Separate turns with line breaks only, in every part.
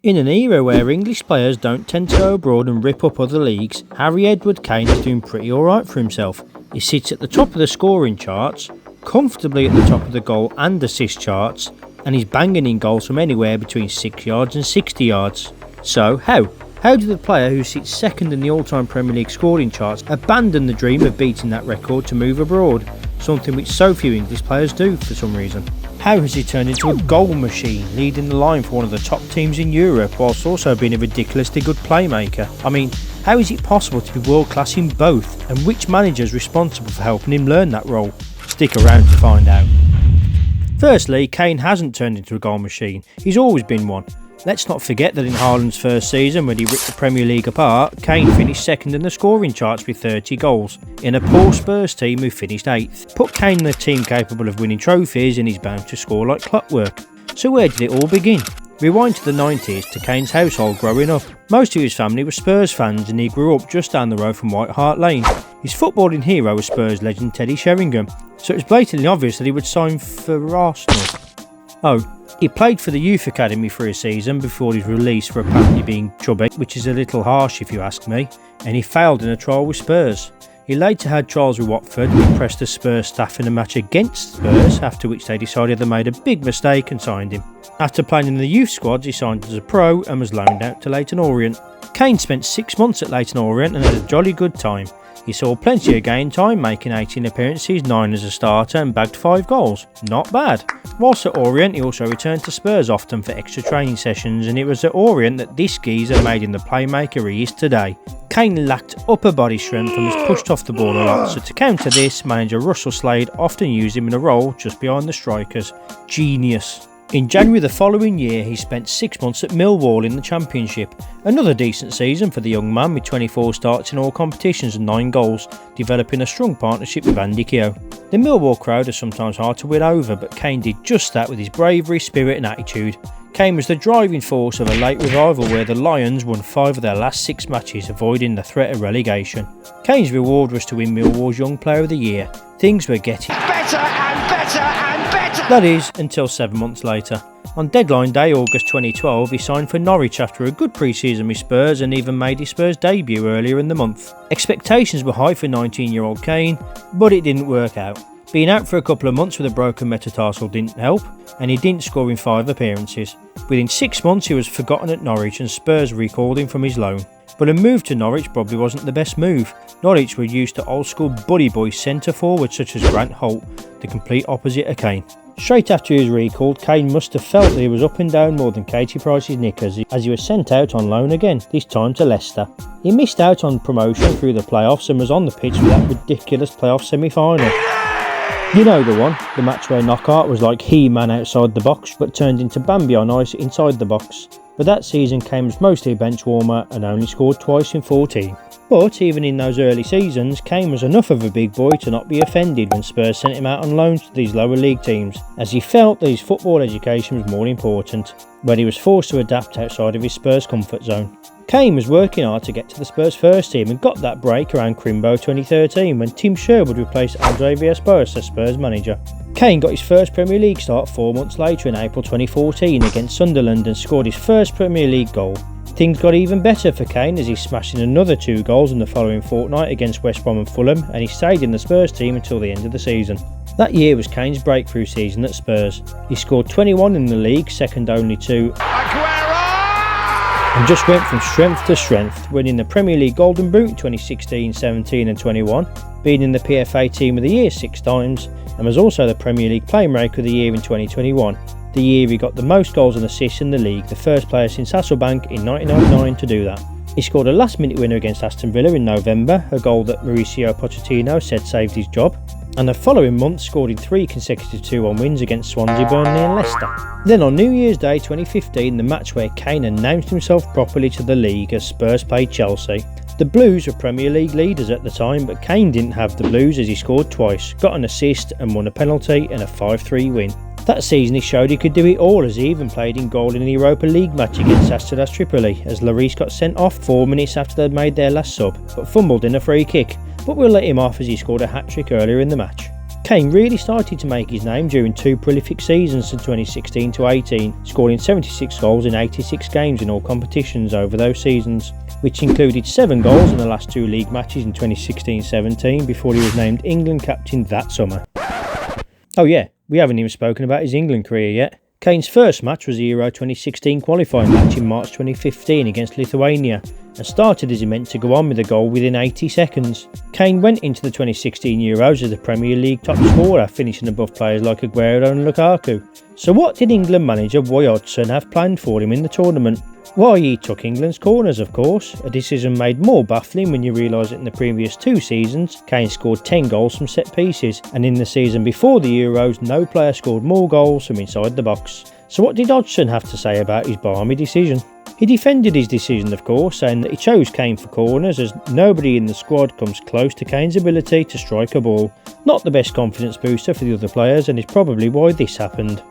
In an era where English players don't tend to go abroad and rip up other leagues, Harry Edward Kane is doing pretty alright for himself. He sits at the top of the scoring charts, comfortably at the top of the goal and assist charts, and he's banging in goals from anywhere between 6 yards and 60 yards. So, how? How did the player who sits second in the all-time Premier League scoring charts abandon the dream of beating that record to move abroad? Something which so few English players do for some reason. How has he turned into a goal machine, leading the line for one of the top teams in Europe whilst also being a ridiculously good playmaker? I mean, how is it possible to be world class in both, and which manager is responsible for helping him learn that role? Stick around to find out. Firstly, Kane hasn't turned into a goal machine, he's always been one. Let's not forget that in Haaland's first season, when he ripped the Premier League apart, Kane finished second in the scoring charts with 30 goals, in a poor Spurs team who finished 8th. Put Kane in a team capable of winning trophies and he's bound to score like clockwork. So where did it all begin? Rewind to the 90s to Kane's household growing up. Most of his family were Spurs fans and he grew up just down the road from White Hart Lane. His footballing hero was Spurs legend Teddy Sheringham, so it was blatantly obvious that he would sign for Arsenal. Oh, he played for the youth academy for a season before his release for apparently being chubby, which is a little harsh if you ask me, and he failed in a trial with Spurs. He later had trials with Watford and impressed the Spurs staff in a match against Spurs, after which they decided they made a big mistake and signed him. After playing in the youth squads, he signed as a pro and was loaned out to Leyton Orient. Kane spent 6 months at Leyton Orient and had a jolly good time. He saw plenty of game time, making 18 appearances, 9 as a starter and bagged 5 goals. Not bad. Whilst at Orient, he also returned to Spurs often for extra training sessions, and it was at Orient that this geezer made him the playmaker he is today. Kane lacked upper body strength and was pushed off the ball a lot, so to counter this, manager Russell Slade often used him in a role just behind the strikers. Genius. In January the following year, he spent 6 months at Millwall in the Championship. Another decent season for the young man with 24 starts in all competitions and 9 goals, developing a strong partnership with Andy Keogh. The Millwall crowd are sometimes hard to win over, but Kane did just that with his bravery, spirit and attitude. Kane was the driving force of a late revival where the Lions won 5 of their last 6 matches, avoiding the threat of relegation. Kane's reward was to win Millwall's Young Player of the Year. Things were getting better and better and better! That is, until 7 months later. On deadline day, August 2012, he signed for Norwich after a good pre-season with Spurs and even made his Spurs debut earlier in the month. Expectations were high for 19-year-old Kane, but it didn't work out. Being out for a couple of months with a broken metatarsal didn't help, and he didn't score in 5 appearances. Within 6 months he was forgotten at Norwich and Spurs recalled him from his loan. But a move to Norwich probably wasn't the best move. Norwich were used to old school buddy boy centre forwards such as Grant Holt, the complete opposite of Kane. Straight after he was recalled, Kane must have felt that he was up and down more than Katie Price's knickers as he was sent out on loan again, this time to Leicester. He missed out on promotion through the playoffs and was on the pitch for that ridiculous playoff semi-final. You know the one, the match where Knockout was like He-Man outside the box but turned into Bambi on ice inside the box. But that season Kane was mostly a bench warmer and only scored twice in 14. But even in those early seasons, Kane was enough of a big boy to not be offended when Spurs sent him out on loan to these lower league teams, as he felt that his football education was more important, but he was forced to adapt outside of his Spurs comfort zone. Kane was working hard to get to the Spurs first team and got that break around Crimbo 2013 when Tim Sherwood replaced Andre Villas-Boas as Spurs manager. Kane got his first Premier League start 4 months later in April 2014 against Sunderland and scored his first Premier League goal. Things got even better for Kane as he smashed in another 2 goals in the following fortnight against West Brom and Fulham, and he stayed in the Spurs team until the end of the season. That year was Kane's breakthrough season at Spurs. He scored 21 in the league, second only to Aguero! And just went from strength to strength, winning the Premier League Golden Boot in 2016, 17 and 21, being in the PFA Team of the Year 6 times, and was also the Premier League Playmaker of the Year in 2021. The year he got the most goals and assists in the league, the first player since Hasselbank in 1999 to do that. He scored a last-minute winner against Aston Villa in November, a goal that Mauricio Pochettino said saved his job, and the following month scored in 3 consecutive 2-1 wins against Swansea, Burnley and Leicester. Then on New Year's Day 2015, the match where Kane announced himself properly to the league as Spurs played Chelsea. The Blues were Premier League leaders at the time, but Kane didn't have the Blues as he scored twice, got an assist and won a penalty in a 5-3 win. That season he showed he could do it all as he even played in goal in the Europa League match against Asteras Tripoli as Lloris got sent off 4 minutes after they'd made their last sub, but fumbled in a free kick, but we'll let him off as he scored a hat-trick earlier in the match. Kane really started to make his name during two prolific seasons in 2016-18, scoring 76 goals in 86 games in all competitions over those seasons, which included 7 goals in the last 2 league matches in 2016-17 before he was named England captain that summer. Oh yeah, we haven't even spoken about his England career yet. Kane's first match was the Euro 2016 qualifying match in March 2015 against Lithuania, and started as he meant to go on with a goal within 80 seconds. Kane went into the 2016 Euros as the Premier League top scorer, finishing above players like Aguero and Lukaku. So what did England manager Roy Hodgson have planned for him in the tournament? Why, he took England's corners, of course, a decision made more baffling when you realise that in the previous 2 seasons, Kane scored 10 goals from set pieces, and in the season before the Euros, no player scored more goals from inside the box. So what did Hodgson have to say about his balmy decision? He defended his decision, of course, saying that he chose Kane for corners as nobody in the squad comes close to Kane's ability to strike a ball. Not the best confidence booster for the other players, and is probably why this happened.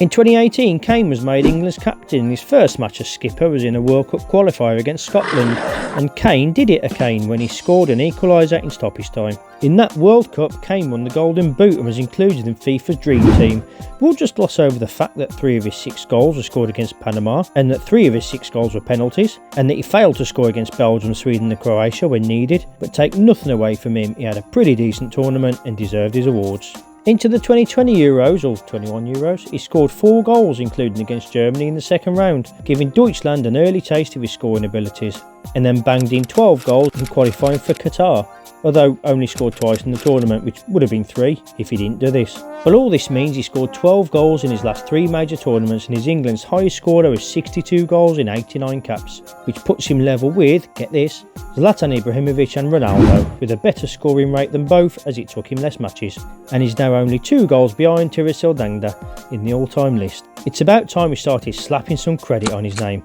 In 2018, Kane was made England's captain, and his first match as skipper was in a World Cup qualifier against Scotland, and Kane did it a Kane when he scored an equaliser in stoppage time. In that World Cup, Kane won the Golden Boot and was included in FIFA's Dream Team. We'll just gloss over the fact that 3 of his 6 goals were scored against Panama, and that 3 of his 6 goals were penalties, and that he failed to score against Belgium, Sweden and Croatia when needed, but take nothing away from him, he had a pretty decent tournament and deserved his awards. Into the 2020 Euros, or 21 Euros, he scored 4 goals, including against Germany in the second round, giving Deutschland an early taste of his scoring abilities, and then banged in 12 goals in qualifying for Qatar, although only scored twice in the tournament, which would have been 3 if he didn't do this. But all this means he scored 12 goals in his last 3 major tournaments and is England's highest scorer with 62 goals in 89 caps, which puts him level with, get this, Zlatan Ibrahimovic and Ronaldo, with a better scoring rate than both as it took him less matches, and is now only 2 goals behind Tirsil Dangda in the all-time list. It's about time we started slapping some credit on his name.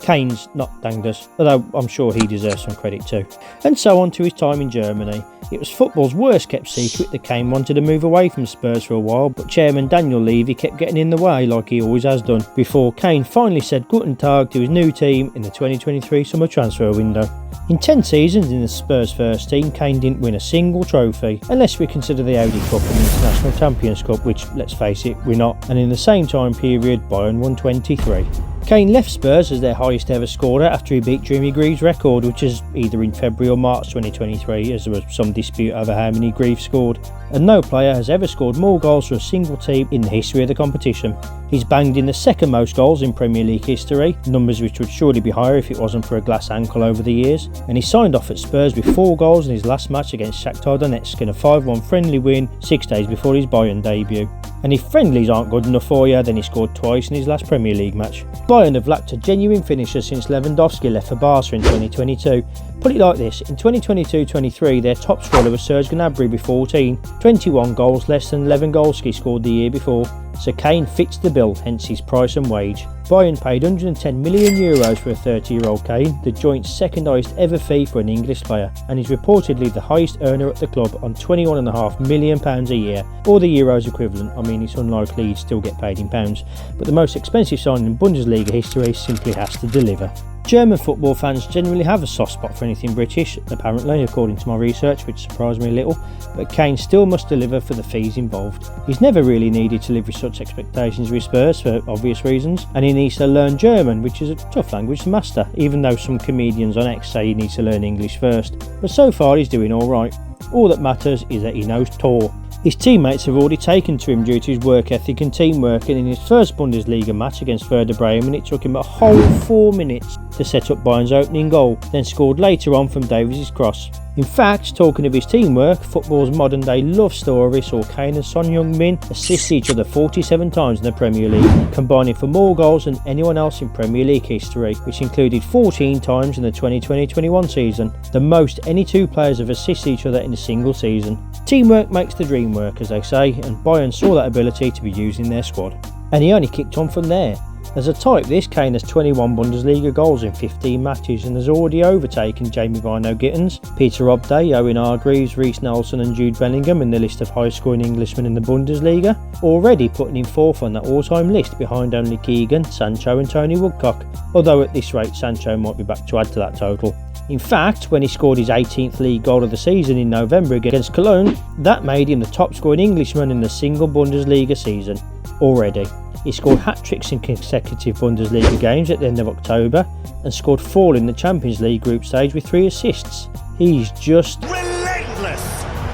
Kane's, not Dangda's, although I'm sure he deserves some credit too. And so on to his time in Germany. It was football's worst kept secret that Kane wanted to move away from Spurs for a while, but chairman Daniel Levy kept getting in the way like he always has done, before Kane finally said Guten Tag to his new team in the 2023 summer transfer window. In 10 seasons in the Spurs first team, Kane didn't win a single trophy, unless we consider the Audi Cup and the International Champions Cup, which, let's face it, we're not, and in the same time period, Bayern won 23. Kane left Spurs as their highest ever scorer after he beat Jimmy Greaves' record, which is either in February or March 2023, as there was some dispute over how many Greaves scored, and no player has ever scored more goals for a single team in the history of the competition. He's banged in the second most goals in Premier League history, numbers which would surely be higher if it wasn't for a glass ankle over the years, and he signed off at Spurs with 4 goals in his last match against Shakhtar Donetsk in a 5-1 friendly win 6 days before his Bayern debut. And if friendlies aren't good enough for you, then he scored twice in his last Premier League match. Bayern have lacked a genuine finisher since Lewandowski left for Barca in 2022. Put it like this, in 2022-23 their top scorer was Serge Gnabry with 14, 21 goals less than Lewandowski scored the year before, so Kane fits the bill, hence his price and wage. Bayern paid €110 million for a 30-year-old Kane, the joint second highest ever fee for an English player, and is reportedly the highest earner at the club on £21.5 million a year, or the Euros equivalent. I mean, it's unlikely he'd still get paid in pounds, but the most expensive signing in Bundesliga history simply has to deliver. German football fans generally have a soft spot for anything British, apparently, according to my research, which surprised me a little, but Kane still must deliver for the fees involved. He's never really needed to live with such expectations with Spurs for obvious reasons, and he needs to learn German, which is a tough language to master, even though some comedians on X say he needs to learn English first. But so far he's doing alright. All that matters is that he knows Tor. His teammates have already taken to him due to his work ethic and teamwork, and in his first Bundesliga match against Werder Bremen it took him a whole 4 minutes to set up Bayern's opening goal, then scored later on from Davies' cross. In fact, talking of his teamwork, football's modern day love story saw Kane and Son Heung-min assist each other 47 times in the Premier League, combining for more goals than anyone else in Premier League history, which included 14 times in the 2020-21 season, the most any 2 players have assisted each other in a single season. Teamwork makes the dream work, as they say, and Bayern saw that ability to be used in their squad. And he only kicked on from there. As a type, this Kane has 21 Bundesliga goals in 15 matches and has already overtaken Jamie Varno-Gittens, Peter Obday, Owen Hargreaves, Reece Nelson and Jude Bellingham in the list of high-scoring Englishmen in the Bundesliga, already putting him fourth on that all-time list behind only Keegan, Sancho and Tony Woodcock, although at this rate Sancho might be back to add to that total. In fact, when he scored his 18th league goal of the season in November against Cologne, that made him the top scoring Englishman in a single Bundesliga season. Already. He scored hat-tricks in consecutive Bundesliga games at the end of October and scored 4 in the Champions League group stage with 3 assists. He's just
relentless!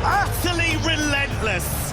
Utterly relentless!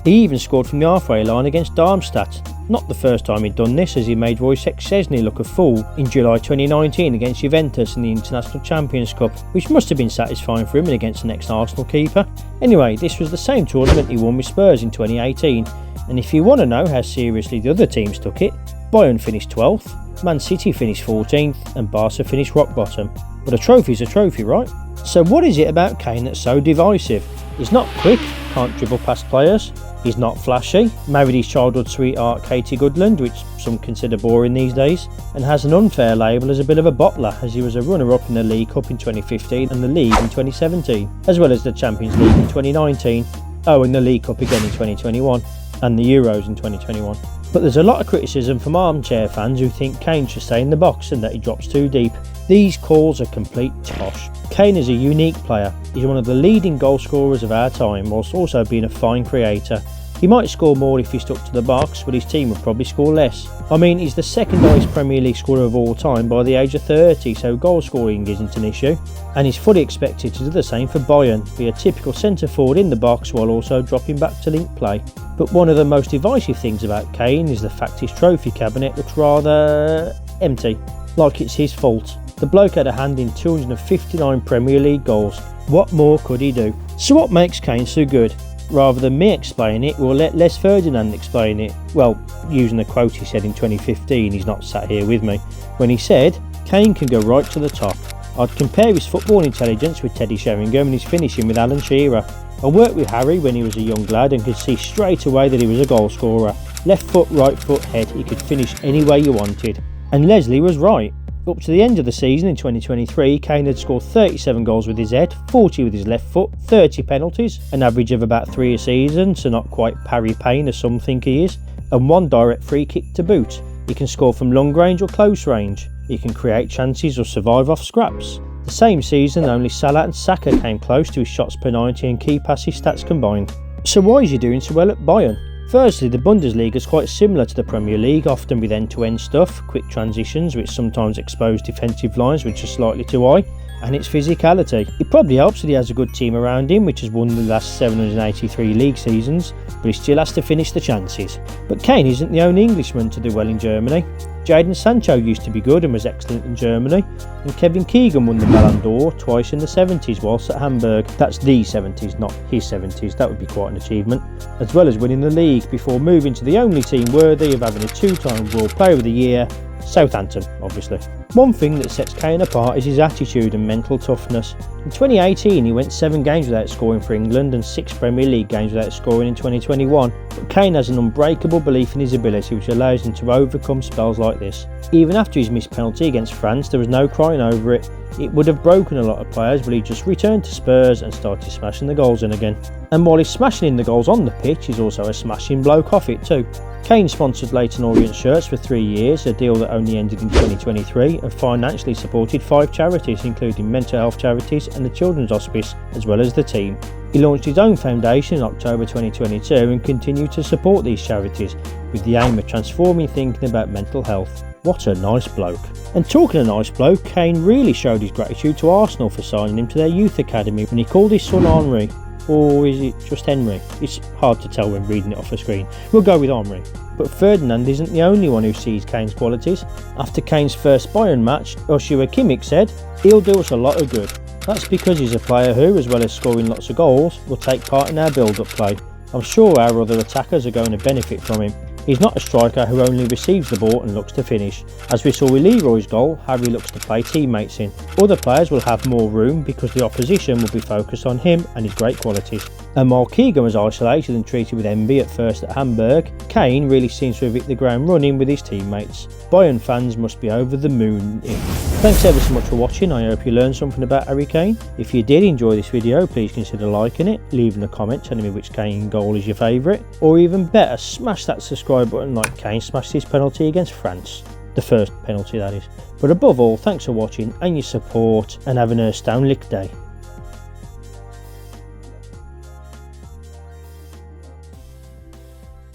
He even scored from the halfway line against Darmstadt. Not the first time he'd done this, as he made Wojciech Szczesny look a fool in July 2019 against Juventus in the International Champions Cup, which must have been satisfying for him and against the next Arsenal keeper. Anyway, this was the same tournament he won with Spurs in 2018, and if you want to know how seriously the other teams took it, Bayern finished 12th, Man City finished 14th and Barca finished rock bottom. But a trophy's a trophy, right? So what is it about Kane that's so divisive? He's not quick, can't dribble past players. He's not flashy, married his childhood sweetheart Katie Goodland, which some consider boring these days, and has an unfair label as a bit of a bottler, as he was a runner-up in the League Cup in 2015 and the League in 2017, as well as the Champions League in 2019, and the League Cup again in 2021, and the Euros in 2021. But there's a lot of criticism from armchair fans who think Kane should stay in the box and that he drops too deep. These calls are complete tosh. Kane is a unique player. He's one of the leading goal scorers of our time, whilst also being a fine creator. He might score more if he stuck to the box, but his team would probably score less. I mean, he's the second highest Premier League scorer of all time by the age of 30, so goal scoring isn't an issue. And he's fully expected to do the same for Bayern, be a typical centre forward in the box while also dropping back to link play. But one of the most divisive things about Kane is the fact his trophy cabinet looks rather empty, like it's his fault. The bloke had a hand in 259 Premier League goals. What more could he do? So what makes Kane so good? Rather than me explain it, we'll let Les Ferdinand explain it. Well, using a quote he said in 2015, he's not sat here with me, when he said, "Kane can go right to the top. I'd compare his football intelligence with Teddy Sheringham and his finishing with Alan Shearer. I worked with Harry when he was a young lad and could see straight away that he was a goal scorer. Left foot, right foot, head, he could finish any way you wanted." And Leslie was right. Up to the end of the season in 2023, Kane had scored 37 goals with his head, 40 with his left foot, 30 penalties, an average of about 3 a season, so not quite Harry Kane as some think he is, and 1 direct free kick to boot. He can score from long range or close range. He can create chances or survive off scraps. The same season, only Salah and Saka came close to his shots per 90 and key passes stats combined. So why is he doing so well at Bayern? Firstly, the Bundesliga is quite similar to the Premier League, often with end-to-end stuff, quick transitions which sometimes expose defensive lines which are slightly too high, and its physicality. It probably helps that he has a good team around him which has won the last 783 league seasons, but he still has to finish the chances. But Kane isn't the only Englishman to do well in Germany. Jadon Sancho used to be good and was excellent in Germany, and Kevin Keegan won the Ballon d'Or twice in the 70s whilst at Hamburg. That's the 70s, not his 70s, that would be quite an achievement. As well as winning the league before moving to the only team worthy of having a 2-time World Player of the Year, Southampton, obviously. One thing that sets Kane apart is his attitude and mental toughness. In 2018 he went 7 games without scoring for England and 6 Premier League games without scoring in 2021, but Kane has an unbreakable belief in his ability which allows him to overcome spells like this. Even after his missed penalty against France, there was no crying over it. It would have broken a lot of players, but he just returned to Spurs and started smashing the goals in again. And while he's smashing in the goals on the pitch, he's also a smashing bloke off it too. Kane sponsored Leyton Orient shirts for 3 years, a deal that only ended in 2023, and financially supported 5 charities, including mental health charities and the Children's Hospice, as well as the team. He launched his own foundation in October 2022 and continued to support these charities, with the aim of transforming thinking about mental health. What a nice bloke. And talking of nice bloke, Kane really showed his gratitude to Arsenal for signing him to their youth academy when he called his son Henry. Or is it just Henry? It's hard to tell when reading it off the screen. We'll go with Henry. But Ferdinand isn't the only one who sees Kane's qualities. After Kane's first Bayern match, Joshua Kimmich said, "He'll do us a lot of good. That's because he's a player who, as well as scoring lots of goals, will take part in our build-up play. I'm sure our other attackers are going to benefit from him. He's not a striker who only receives the ball and looks to finish. As we saw with Leroy's goal, Harry looks to play teammates in. Other players will have more room because the opposition will be focused on him and his great qualities." And while Keegan was isolated and treated with envy at first at Hamburg, Kane really seems to have hit the ground running with his teammates. Bayern fans must be over the moon. Thanks ever so much for watching. I hope you learned something about Harry Kane. If you did enjoy this video, please consider liking it, leaving a comment telling me which Kane goal is your favourite, or even better, smash that subscribe button like Kane smashed his penalty against France. The first penalty, that is. But above all, thanks for watching and your support, and have an Erstown Lick day.